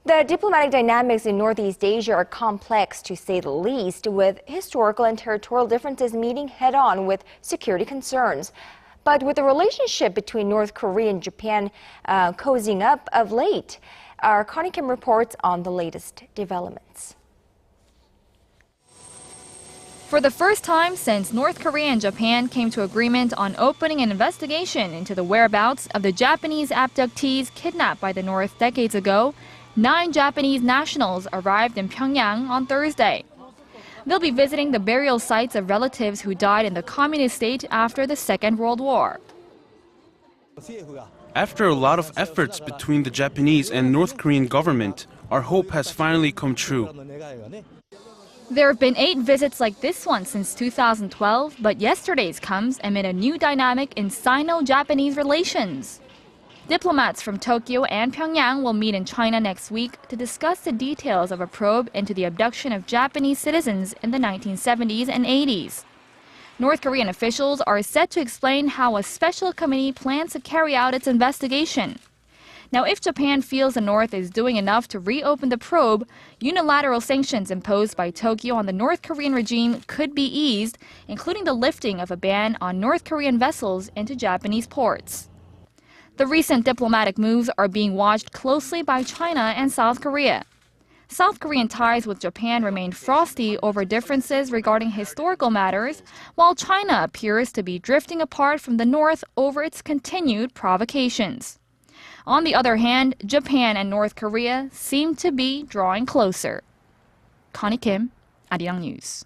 The diplomatic dynamics in Northeast Asia are complex, to say the least, with historical and territorial differences meeting head-on with security concerns. But with the relationship between North Korea and Japan cozying up of late, our Connie Kim reports on the latest developments. For the first time since North Korea and Japan came to agreement on opening an investigation into the whereabouts of the Japanese abductees kidnapped by the North decades ago, 9 Japanese nationals arrived in Pyongyang on Thursday. They'll be visiting the burial sites of relatives who died in the communist state after the Second World War. After a lot of efforts between the Japanese and North Korean government, our hope has finally come true. There have been 8 visits like this one since 2012, but yesterday's comes amid a new dynamic in Sino-Japanese relations. Diplomats from Tokyo and Pyongyang will meet in China next week to discuss the details of a probe into the abduction of Japanese citizens in the 1970s and 80s. North Korean officials are set to explain how a special committee plans to carry out its investigation. Now, if Japan feels the North is doing enough to reopen the probe, unilateral sanctions imposed by Tokyo on the North Korean regime could be eased, including the lifting of a ban on North Korean vessels into Japanese ports. The recent diplomatic moves are being watched closely by China and South Korea. South Korean ties with Japan remain frosty over differences regarding historical matters, while China appears to be drifting apart from the North over its continued provocations. On the other hand, Japan and North Korea seem to be drawing closer. Connie Kim, Arirang News.